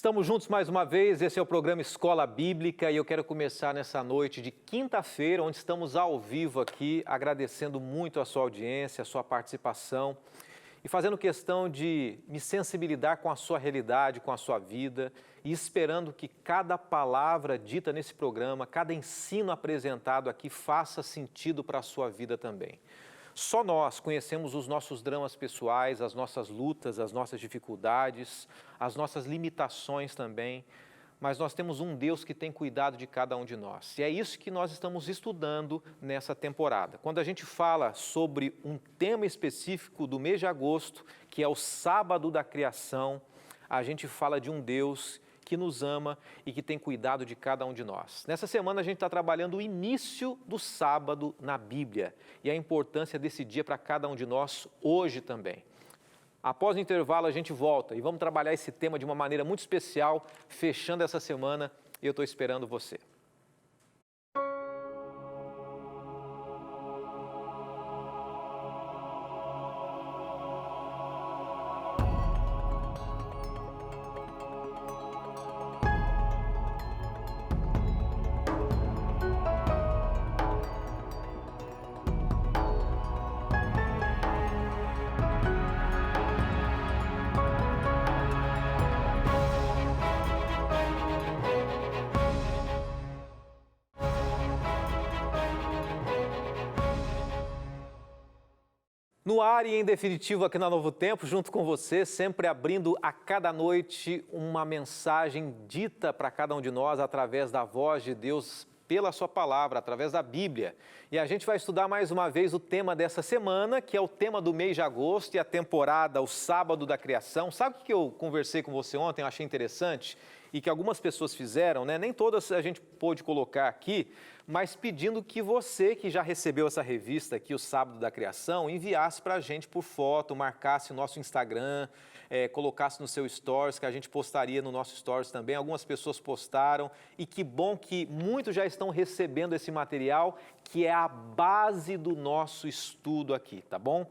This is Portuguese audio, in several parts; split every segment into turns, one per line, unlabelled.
Estamos juntos mais uma vez, esse é o programa Escola Bíblica e eu quero começar nessa noite de quinta-feira, onde estamos ao vivo aqui, agradecendo muito a sua audiência, a sua participação e fazendo questão de me sensibilizar com a sua realidade, com a sua vida e esperando que cada palavra dita nesse programa, cada ensino apresentado aqui faça sentido para a sua vida também. Só nós conhecemos os nossos dramas pessoais, as nossas lutas, as nossas dificuldades, as nossas limitações também, mas nós temos um Deus que tem cuidado de cada um de nós. E é isso que nós estamos estudando nessa temporada. Quando a gente fala sobre um tema específico do mês de agosto, que é o sábado da criação, a gente fala de um Deus que nos ama e que tem cuidado de cada um de nós. Nessa semana a gente está trabalhando o início do sábado na Bíblia e a importância desse dia para cada um de nós hoje também. Após o intervalo a gente volta e vamos trabalhar esse tema de uma maneira muito especial, fechando essa semana e eu estou esperando você. No ar e em definitivo aqui na Novo Tempo, junto com você, sempre abrindo a cada noite uma mensagem dita para cada um de nós através da voz de Deus, pela sua palavra, através da Bíblia. E a gente vai estudar mais uma vez o tema dessa semana, que é o tema do mês de agosto e a temporada, o sábado da criação. Sabe o que eu conversei com você ontem, eu achei interessante? E que algumas pessoas fizeram, né? Nem todas a gente pôde colocar aqui, mas pedindo que você, que já recebeu essa revista aqui, o Sábado da Criação, enviasse para a gente por foto, marcasse o nosso Instagram, colocasse no seu Stories, que a gente postaria no nosso Stories também. Algumas pessoas postaram e que bom que muitos já estão recebendo esse material, que é a base do nosso estudo aqui, tá bom?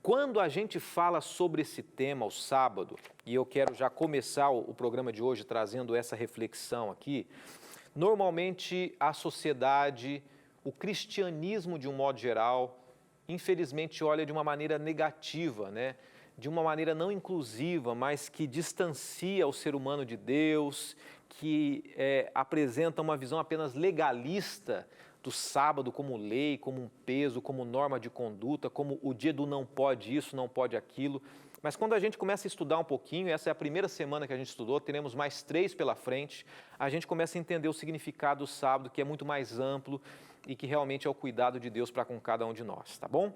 Quando a gente fala sobre esse tema, o sábado, e eu quero já começar o programa de hoje trazendo essa reflexão aqui, normalmente a sociedade, o cristianismo de um modo geral, infelizmente olha de uma maneira negativa, né? De uma maneira não inclusiva, mas que distancia o ser humano de Deus, que apresenta uma visão apenas legalista do sábado como lei, como um peso, como norma de conduta, como o dia do não pode isso, não pode aquilo. Mas quando a gente começa a estudar um pouquinho, essa é a primeira semana que a gente estudou, teremos mais 3 pela frente, a gente começa a entender o significado do sábado, que é muito mais amplo e que realmente é o cuidado de Deus para com cada um de nós, tá bom?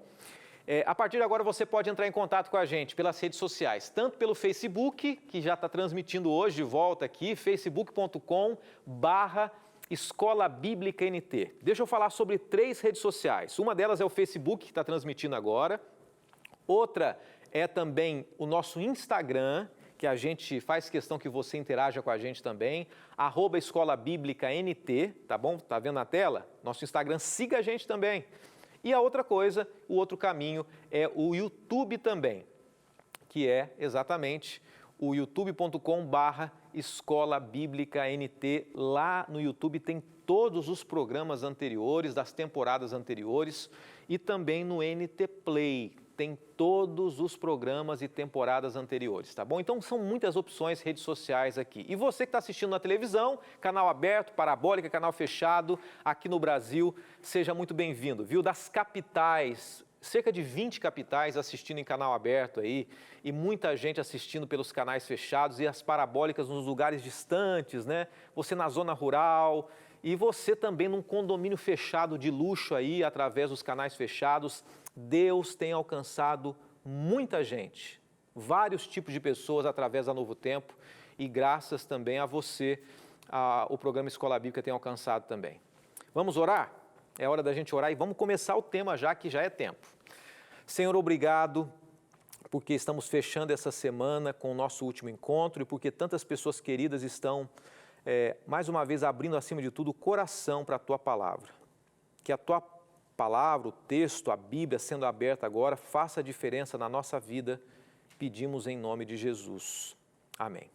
A partir de agora você pode entrar em contato com a gente pelas redes sociais, tanto pelo Facebook, que já está transmitindo hoje de volta aqui, facebook.com/Escola Bíblica NT. Deixa eu falar sobre 3 redes sociais. Uma delas é o Facebook, que está transmitindo agora. Outra é também o nosso Instagram, que a gente faz questão que você interaja com a gente também, @Escola Bíblica NT, tá bom? Tá vendo na tela? Nosso Instagram, siga a gente também. E a outra coisa, o outro caminho é o YouTube também, que é exatamente o youtube.com/Escola Bíblica NT. Lá no YouTube tem todos os programas anteriores, das temporadas anteriores, e também no NT Play tem todos os programas e temporadas anteriores, tá bom? Então são muitas opções, redes sociais aqui. E você que está assistindo na televisão, canal aberto, parabólica, canal fechado, aqui no Brasil, seja muito bem-vindo, viu? Das capitais, cerca de 20 capitais assistindo em canal aberto aí, e muita gente assistindo pelos canais fechados e as parabólicas nos lugares distantes, né? Você na zona rural e você também num condomínio fechado de luxo aí, através dos canais fechados. Deus tem alcançado muita gente, vários tipos de pessoas através da Novo Tempo e graças também a você, o programa Escola Bíblica tem alcançado também. Vamos orar? É hora da gente orar e vamos começar o tema já, que já é tempo. Senhor, obrigado porque estamos fechando essa semana com o nosso último encontro e porque tantas pessoas queridas estão, mais uma vez, abrindo acima de tudo o coração para a Tua Palavra. Que a Tua Palavra, o texto, a Bíblia sendo aberta agora, faça a diferença na nossa vida, pedimos em nome de Jesus. Amém.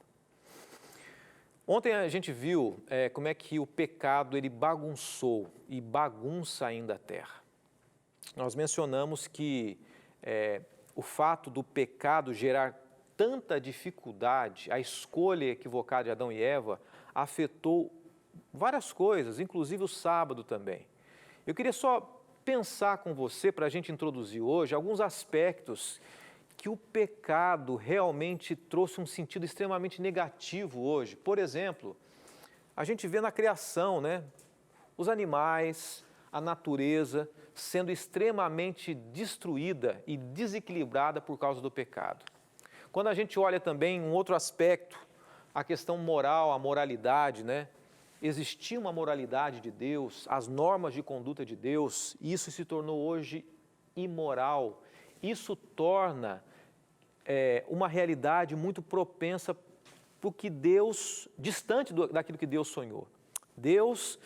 Ontem a gente viu como é que o pecado ele bagunçou e bagunça ainda a terra. Nós mencionamos que o fato do pecado gerar tanta dificuldade, a escolha equivocada de Adão e Eva, afetou várias coisas, inclusive o sábado também. Eu queria só pensar com você, para a gente introduzir hoje, alguns aspectos que o pecado realmente trouxe um sentido extremamente negativo hoje. Por exemplo, a gente vê na criação, né? Os animais, a natureza sendo extremamente destruída e desequilibrada por causa do pecado. Quando a gente olha também um outro aspecto, a questão moral, a moralidade, né? Existia uma moralidade de Deus, as normas de conduta de Deus, e isso se tornou hoje imoral. Isso torna uma realidade muito propensa para o que Deus, distante daquilo que Deus sonhou. Deus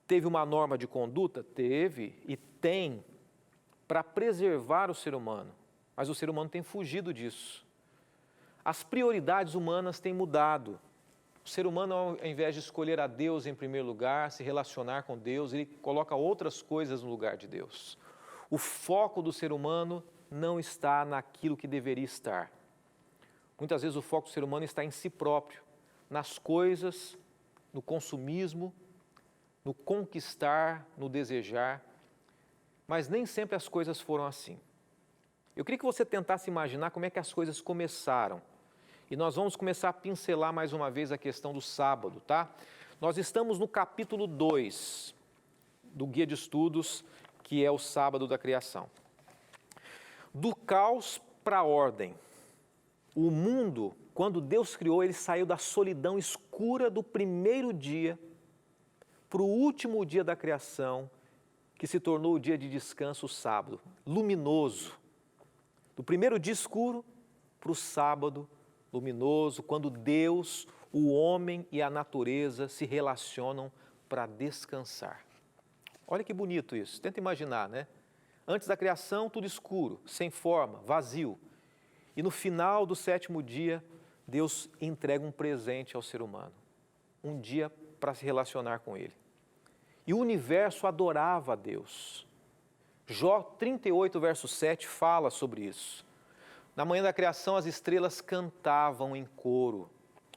teve uma norma de conduta? Teve e tem, para preservar o ser humano, mas o ser humano tem fugido disso. As prioridades humanas têm mudado. O ser humano, ao invés de escolher a Deus em primeiro lugar, se relacionar com Deus, ele coloca outras coisas no lugar de Deus. O foco do ser humano não está naquilo que deveria estar. Muitas vezes o foco do ser humano está em si próprio, nas coisas, no consumismo, no conquistar, no desejar, mas nem sempre as coisas foram assim. Eu queria que você tentasse imaginar como é que as coisas começaram. E nós vamos começar a pincelar mais uma vez a questão do sábado, tá? Nós estamos no capítulo 2 do Guia de Estudos, que é o sábado da criação. Do caos para a ordem. O mundo, quando Deus criou, ele saiu da solidão escura do primeiro dia para o último dia da criação, que se tornou o dia de descanso, o sábado, luminoso. Do primeiro dia escuro para o sábado luminoso, quando Deus, o homem e a natureza se relacionam para descansar. Olha que bonito isso, tenta imaginar, né? Antes da criação, tudo escuro, sem forma, vazio. E no final do sétimo dia, Deus entrega um presente ao ser humano. Um dia para se relacionar com Ele. E o universo adorava a Deus. Jó 38, verso 7, fala sobre isso. Na manhã da criação, as estrelas cantavam em coro.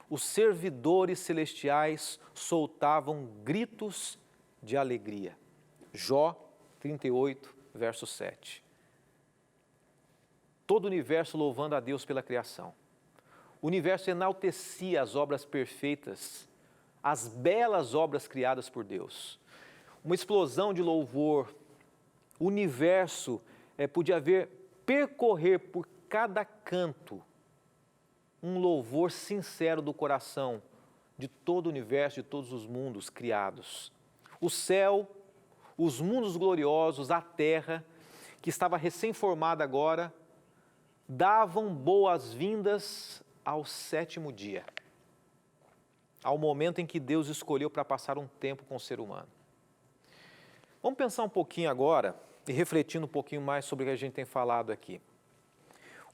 Os servidores celestiais soltavam gritos de alegria. Jó 38, verso 7. Todo o universo louvando a Deus pela criação. O universo enaltecia as obras perfeitas, as belas obras criadas por Deus. Uma explosão de louvor. O universo podia percorrer por cada canto um louvor sincero do coração de todo o universo, de todos os mundos criados. O céu, os mundos gloriosos, a terra, que estava recém-formada agora, davam boas-vindas ao sétimo dia, ao momento em que Deus escolheu para passar um tempo com o ser humano. Vamos pensar um pouquinho agora e refletindo um pouquinho mais sobre o que a gente tem falado aqui.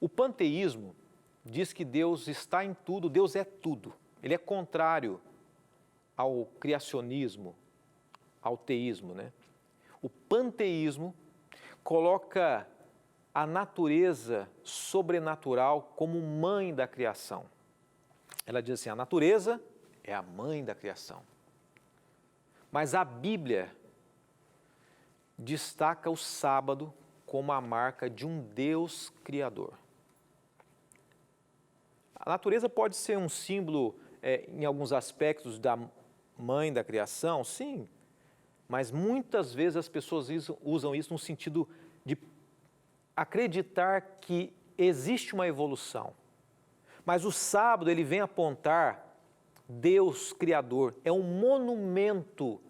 O panteísmo diz que Deus está em tudo, Deus é tudo. Ele é contrário ao criacionismo, ao teísmo, né? O panteísmo coloca a natureza sobrenatural como mãe da criação. Ela diz assim, a natureza é a mãe da criação. Mas a Bíblia destaca o sábado como a marca de um Deus criador. A natureza pode ser um símbolo, em alguns aspectos, da mãe da criação, sim, mas muitas vezes as pessoas usam isso no sentido de acreditar que existe uma evolução. Mas o sábado, ele vem apontar Deus Criador, é um monumento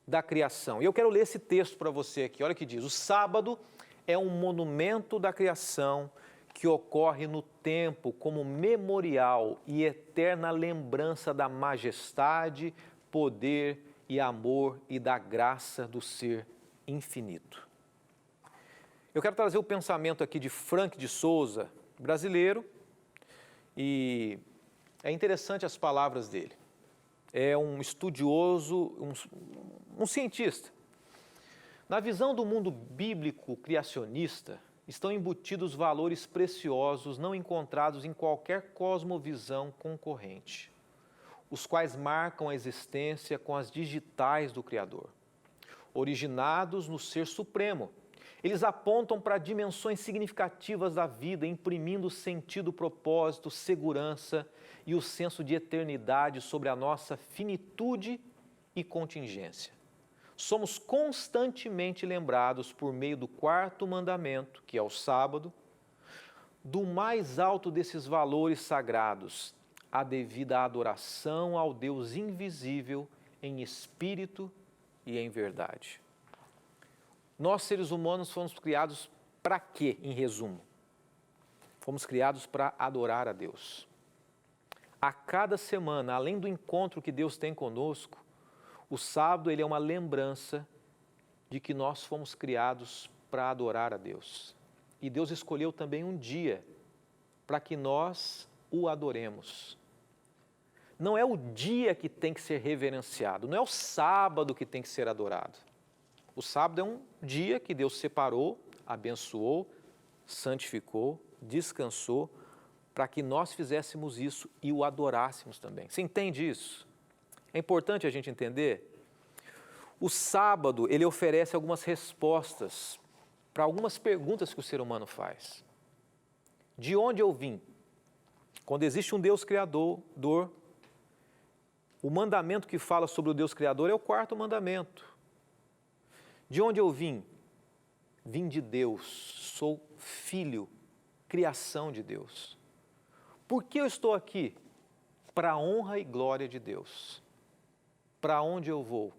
da criação. E eu quero ler esse texto para você aqui, olha o que diz. O sábado é um monumento da criação que ocorre no tempo como memorial e eterna lembrança da majestade, poder e amor e da graça do ser infinito. Eu quero trazer o pensamento aqui de Frank de Souza, brasileiro, e É interessante as palavras dele. É um estudioso, um cientista. Na visão do mundo bíblico criacionista, estão embutidos valores preciosos não encontrados em qualquer cosmovisão concorrente, os quais marcam a existência com as digitais do Criador. Originados no Ser Supremo, eles apontam para dimensões significativas da vida, imprimindo sentido, propósito, segurança e o senso de eternidade sobre a nossa finitude e contingência. Somos constantemente lembrados por meio do quarto mandamento, que é o sábado, do mais alto desses valores sagrados, a devida adoração ao Deus invisível em espírito e em verdade. Nós, seres humanos, fomos criados para quê, em resumo? Fomos criados para adorar a Deus. A cada semana, além do encontro que Deus tem conosco, o sábado ele é uma lembrança de que nós fomos criados para adorar a Deus. E Deus escolheu também um dia para que nós o adoremos. Não é o dia que tem que ser reverenciado, não é o sábado que tem que ser adorado. O sábado é um dia que Deus separou, abençoou, santificou, descansou, para que nós fizéssemos isso e o adorássemos também. Você entende isso? É importante a gente entender. O sábado, ele oferece algumas respostas para algumas perguntas que o ser humano faz. De onde eu vim? Quando existe um Deus Criador, o mandamento que fala sobre o Deus Criador é o quarto mandamento. De onde eu vim? Vim de Deus, sou filho, criação de Deus. Por que eu estou aqui? Para a honra e glória de Deus. Para onde eu vou?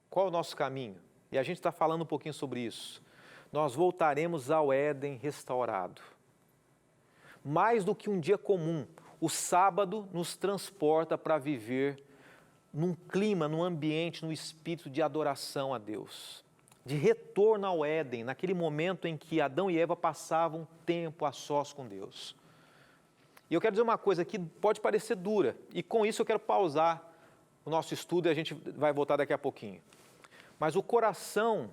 Qual é o nosso caminho? E a gente está falando um pouquinho sobre isso. Nós voltaremos ao Éden restaurado. Mais do que um dia comum, o sábado nos transporta para viver num clima, num ambiente, num espírito de adoração a Deus. De retorno ao Éden, naquele momento em que Adão e Eva passavam tempo a sós com Deus. E eu quero dizer uma coisa que pode parecer dura, e com isso eu quero pausar o nosso estudo e a gente vai voltar daqui a pouquinho. Mas o coração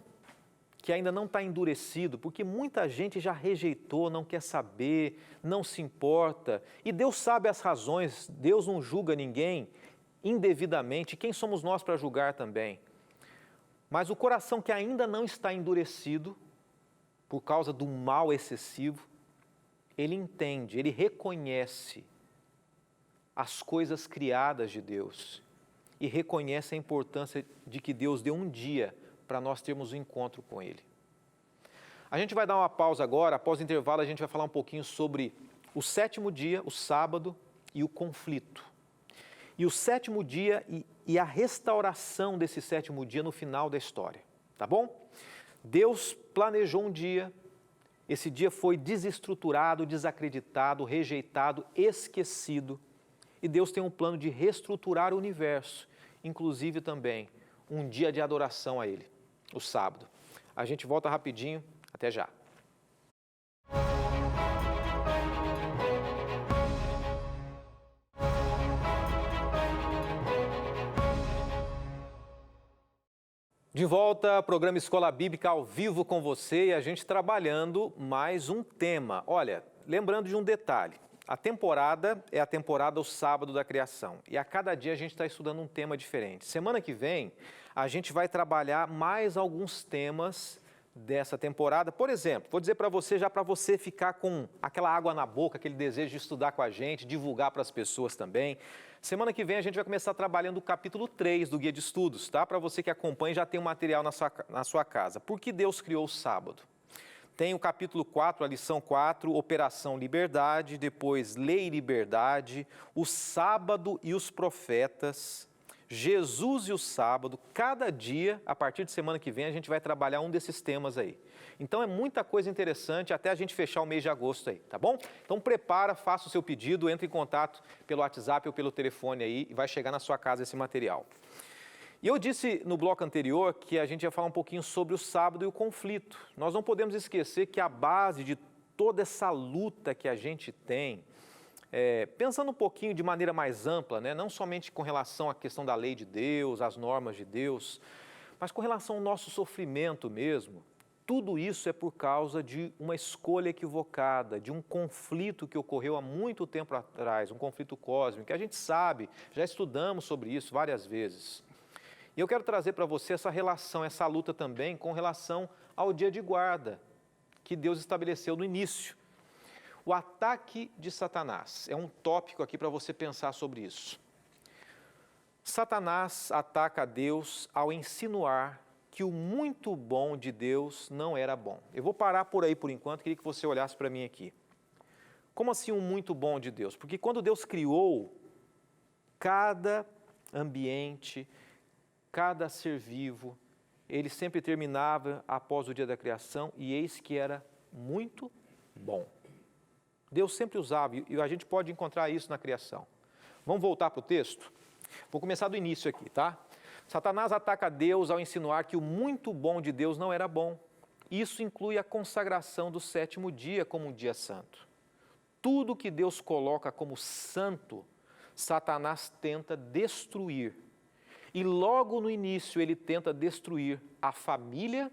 que ainda não está endurecido, porque muita gente já rejeitou, não quer saber, não se importa, e Deus sabe as razões, Deus não julga ninguém indevidamente, quem somos nós para julgar também? Mas o coração que ainda não está endurecido, por causa do mal excessivo, ele entende, ele reconhece as coisas criadas de Deus e reconhece a importância de que Deus deu um dia para nós termos um encontro com Ele. A gente vai dar uma pausa agora, após o intervalo a gente vai falar um pouquinho sobre o sétimo dia, o sábado e o conflito. E o sétimo dia e a restauração desse sétimo dia no final da história, tá bom? Deus planejou um dia, esse dia foi desestruturado, desacreditado, rejeitado, esquecido. E Deus tem um plano de reestruturar o universo, inclusive também um dia de adoração a Ele, o sábado. A gente volta rapidinho, até já. De volta, programa Escola Bíblica ao vivo com você e a gente trabalhando mais um tema. Olha, lembrando de um detalhe, a temporada é a temporada o sábado da criação e a cada dia a gente está estudando um tema diferente. Semana que vem a gente vai trabalhar mais alguns temas dessa temporada. Por exemplo, vou dizer para você, já para você ficar com aquela água na boca, aquele desejo de estudar com a gente, divulgar para as pessoas também. Semana que vem a gente vai começar trabalhando o capítulo 3 do Guia de Estudos, tá? Para você que acompanha, já tem o material na sua casa. Por que Deus criou o sábado? Tem o capítulo 4, a lição 4, Operação Liberdade, depois Lei e Liberdade, o sábado e os profetas, Jesus e o sábado. Cada dia, a partir de semana que vem, a gente vai trabalhar um desses temas aí. Então é muita coisa interessante até a gente fechar o mês de agosto aí, tá bom? Então prepara, faça o seu pedido, entre em contato pelo WhatsApp ou pelo telefone aí e vai chegar na sua casa esse material. E eu disse no bloco anterior que a gente ia falar um pouquinho sobre o sábado e o conflito. Nós não podemos esquecer que a base de toda essa luta que a gente tem pensando um pouquinho de maneira mais ampla, né? Não somente com relação à questão da lei de Deus, às normas de Deus, mas com relação ao nosso sofrimento mesmo, tudo isso é por causa de uma escolha equivocada, de um conflito que ocorreu há muito tempo atrás, um conflito cósmico, que a gente sabe, já estudamos sobre isso várias vezes. E eu quero trazer para você essa relação, essa luta também com relação ao dia de guarda, que Deus estabeleceu no início. O ataque de Satanás é um tópico aqui para você pensar sobre isso. Satanás ataca a Deus ao insinuar que o muito bom de Deus não era bom. Eu vou parar por aí por enquanto, queria que você olhasse para mim aqui. Como assim um muito bom de Deus? Porque quando Deus criou cada ambiente, cada ser vivo, ele sempre terminava após o dia da criação e eis que era muito bom. Deus sempre usava, e a gente pode encontrar isso na criação. Vamos voltar para o texto? Vou começar do início aqui, tá? Satanás ataca Deus ao insinuar que o muito bom de Deus não era bom. Isso inclui a consagração do sétimo dia como um dia santo. Tudo que Deus coloca como santo, Satanás tenta destruir. E logo no início ele tenta destruir a família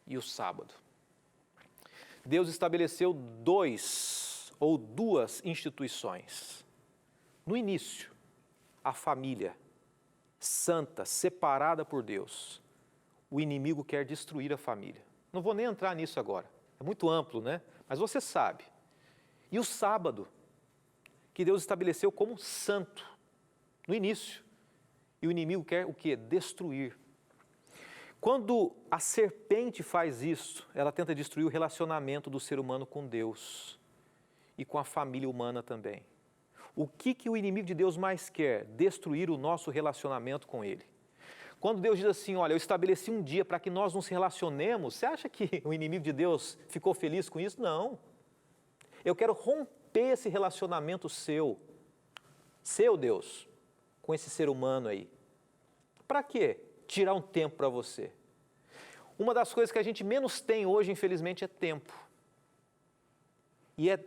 e o sábado. Deus estabeleceu duas instituições. No início, a família santa, separada por Deus. O inimigo quer destruir a família. Não vou nem entrar nisso agora, é muito amplo, né? Mas você sabe. E o sábado, que Deus estabeleceu como santo, no início. E o inimigo quer o quê? Destruir. Quando a serpente faz isso, ela tenta destruir o relacionamento do ser humano com Deus e com a família humana também. O que o inimigo de Deus mais quer? Destruir o nosso relacionamento com Ele. Quando Deus diz assim, olha, eu estabeleci um dia para que nós nos relacionemos, você acha que o inimigo de Deus ficou feliz com isso? Não. Eu quero romper esse relacionamento seu Deus, com esse ser humano aí. Para quê? Tirar um tempo para você. Uma das coisas que a gente menos tem hoje, infelizmente, é tempo. E é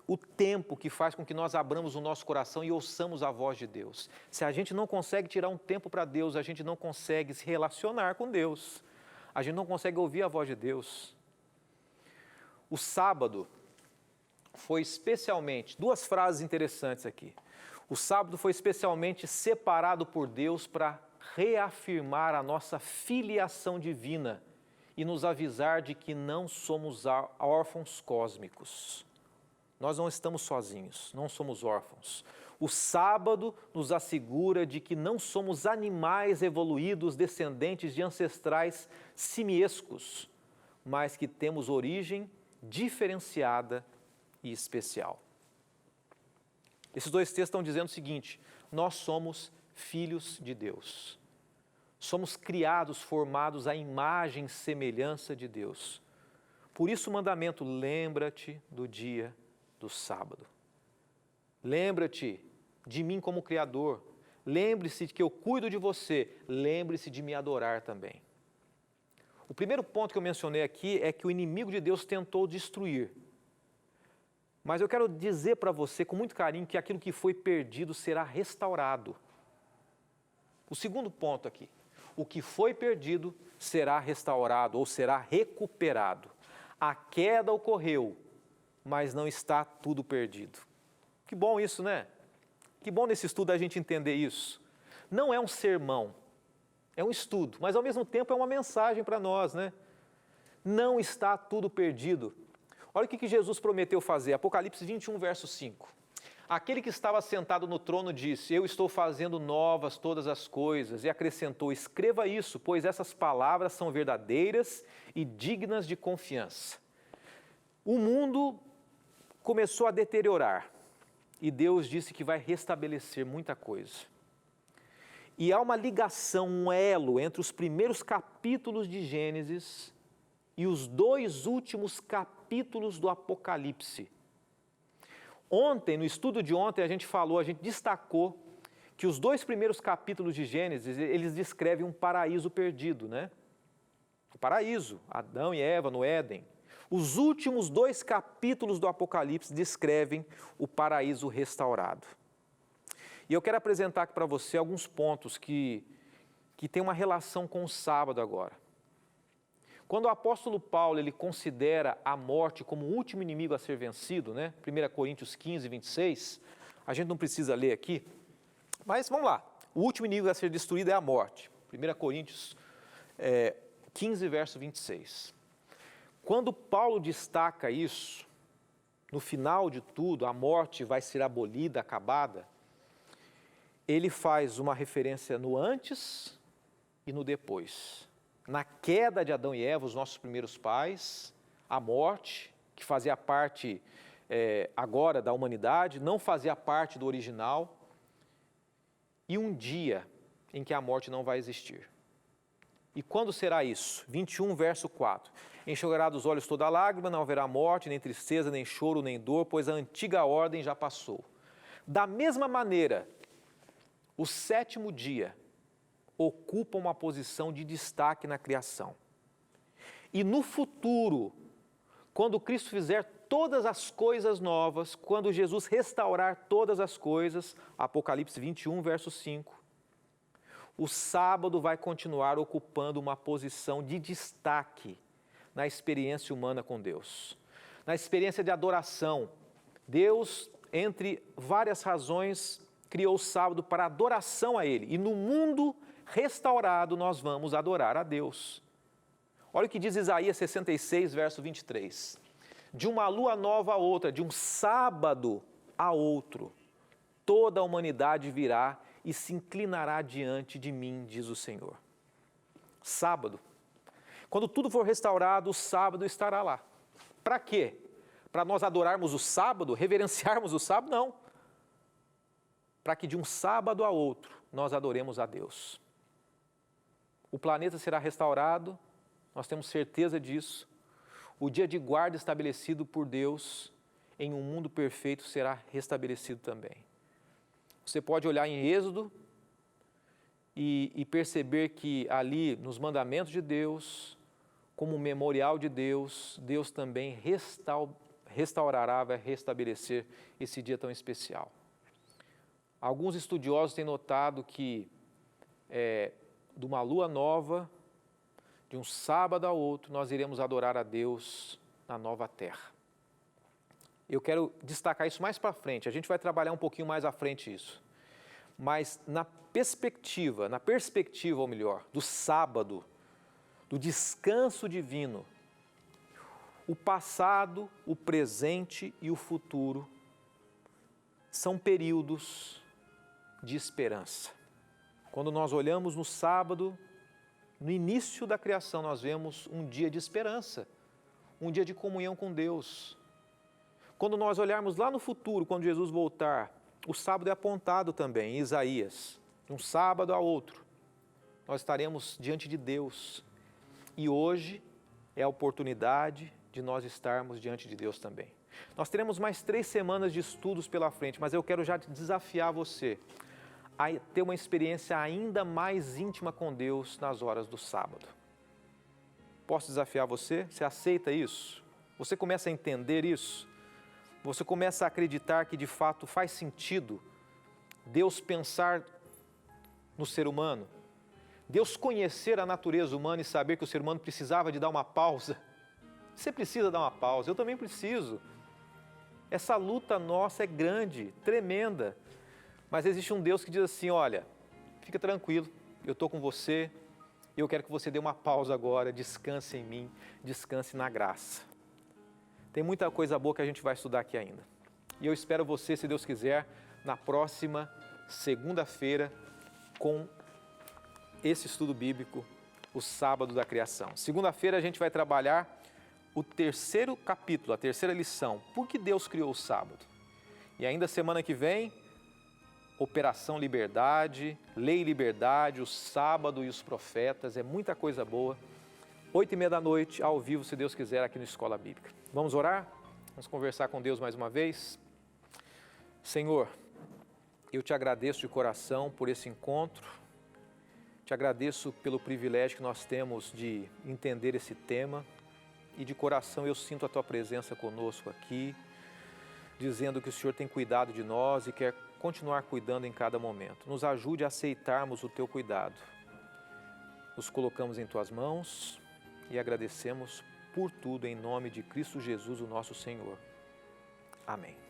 o tempo que faz com que nós abramos o nosso coração e ouçamos a voz de Deus. Se a gente não consegue tirar um tempo para Deus, a gente não consegue se relacionar com Deus. A gente não consegue ouvir a voz de Deus. O sábado foi especialmente, duas frases interessantes aqui. O sábado foi especialmente separado por Deus para reafirmar a nossa filiação divina e nos avisar de que não somos órfãos cósmicos. Nós não estamos sozinhos, não somos órfãos. O sábado nos assegura de que não somos animais evoluídos descendentes de ancestrais simiescos, mas que temos origem diferenciada e especial. Esses dois textos estão dizendo o seguinte: nós somos filhos de Deus. Somos criados, formados à imagem e semelhança de Deus. Por isso o mandamento, lembra-te do dia do sábado. Lembra-te de mim como Criador. Lembre-se de que eu cuido de você. Lembre-se de me adorar também. O primeiro ponto que eu mencionei aqui é que o inimigo de Deus tentou destruir. Mas eu quero dizer para você com muito carinho que aquilo que foi perdido será restaurado. O segundo ponto aqui, o que foi perdido será restaurado ou será recuperado. A queda ocorreu, mas não está tudo perdido. Que bom isso, né? Que bom nesse estudo a gente entender isso. Não é um sermão, é um estudo, mas ao mesmo tempo é uma mensagem para nós, né? Não está tudo perdido. Olha o que Jesus prometeu fazer, Apocalipse 21, verso 5. Aquele que estava sentado no trono disse, eu estou fazendo novas todas as coisas, e acrescentou, escreva isso, pois essas palavras são verdadeiras e dignas de confiança. O mundo começou a deteriorar, e Deus disse que vai restabelecer muita coisa. E há uma ligação, um elo entre os primeiros capítulos de Gênesis e os dois últimos capítulos do Apocalipse. Ontem, no estudo de ontem, a gente destacou que os dois primeiros capítulos de Gênesis, eles descrevem um paraíso perdido, né? O paraíso, Adão e Eva no Éden. Os últimos 2 capítulos do Apocalipse descrevem o paraíso restaurado. E eu quero apresentar aqui para você alguns pontos que têm uma relação com o sábado agora. Quando o apóstolo Paulo ele considera a morte como o último inimigo a ser vencido, né? 1 Coríntios 15, 26, a gente não precisa ler aqui, mas vamos lá. O último inimigo a ser destruído é a morte. 1 Coríntios 15, verso 26. Quando Paulo destaca isso, no final de tudo, a morte vai ser abolida, acabada, ele faz uma referência no antes e no depois. Na queda de Adão e Eva, os nossos primeiros pais, a morte, que fazia parte agora da humanidade, não fazia parte do original, e um dia em que a morte não vai existir. E quando será isso? 21, verso 4. Enxugará dos olhos toda lágrima, não haverá morte, nem tristeza, nem choro, nem dor, pois a antiga ordem já passou. Da mesma maneira, o 7º dia ocupa uma posição de destaque na criação. E no futuro, quando Cristo fizer todas as coisas novas, quando Jesus restaurar todas as coisas, Apocalipse 21, verso 5, o sábado vai continuar ocupando uma posição de destaque na experiência humana com Deus, na experiência de adoração. Deus, entre várias razões, criou o sábado para adoração a Ele, e no mundo restaurado nós vamos adorar a Deus. Olha o que diz Isaías 66, verso 23. De uma lua nova a outra, de um sábado a outro, toda a humanidade virá e se inclinará diante de mim, diz o Senhor. Sábado. Quando tudo for restaurado, o sábado estará lá. Para quê? Para nós adorarmos o sábado, reverenciarmos o sábado? Não. Para que de um sábado a outro nós adoremos a Deus. O planeta será restaurado, nós temos certeza disso. O dia de guarda estabelecido por Deus em um mundo perfeito será restabelecido também. Você pode olhar em Êxodo e perceber que ali nos mandamentos de Deus, como memorial de Deus, Deus também restaurará, vai restabelecer esse dia tão especial. Alguns estudiosos têm notado que de uma lua nova, de um sábado a outro, nós iremos adorar a Deus na nova terra. Eu quero destacar isso mais para frente, a gente vai trabalhar um pouquinho mais à frente isso. Mas na perspectiva, ou melhor, do sábado, do descanso divino, o passado, o presente e o futuro são períodos de esperança. Quando nós olhamos no sábado, no início da criação, nós vemos um dia de esperança, um dia de comunhão com Deus. Quando nós olharmos lá no futuro, quando Jesus voltar, o sábado é apontado também em Isaías, de um sábado a outro, nós estaremos diante de Deus. E hoje é a oportunidade de nós estarmos diante de Deus também. Nós teremos mais 3 semanas de estudos pela frente, mas eu quero já desafiar você a ter uma experiência ainda mais íntima com Deus nas horas do sábado. Posso desafiar você? Você aceita isso? Você começa a entender isso? Você começa a acreditar que de fato faz sentido Deus pensar no ser humano? Deus conhecer a natureza humana e saber que o ser humano precisava de dar uma pausa? Você precisa dar uma pausa, eu também preciso. Essa luta nossa é grande, tremenda. Mas existe um Deus que diz assim, olha, fica tranquilo, eu estou com você, eu quero que você dê uma pausa agora, descanse em mim, descanse na graça. Tem muita coisa boa que a gente vai estudar aqui ainda. E eu espero você, se Deus quiser, na próxima segunda-feira, com esse estudo bíblico, o sábado da criação. Segunda-feira a gente vai trabalhar o 3º capítulo, a 3ª lição, por que Deus criou o sábado. E ainda semana que vem, Operação Liberdade, Lei e Liberdade, o sábado e os profetas, é muita coisa boa. 8h30 da noite, ao vivo, se Deus quiser, aqui no Escola Bíblica. Vamos orar? Vamos conversar com Deus mais uma vez? Senhor, eu te agradeço de coração por esse encontro, te agradeço pelo privilégio que nós temos de entender esse tema e de coração eu sinto a Tua presença conosco aqui, dizendo que o Senhor tem cuidado de nós e quer continuar cuidando em cada momento. Nos ajude a aceitarmos o Teu cuidado. Nos colocamos em Tuas mãos e agradecemos por tudo em nome de Cristo Jesus, o nosso Senhor. Amém.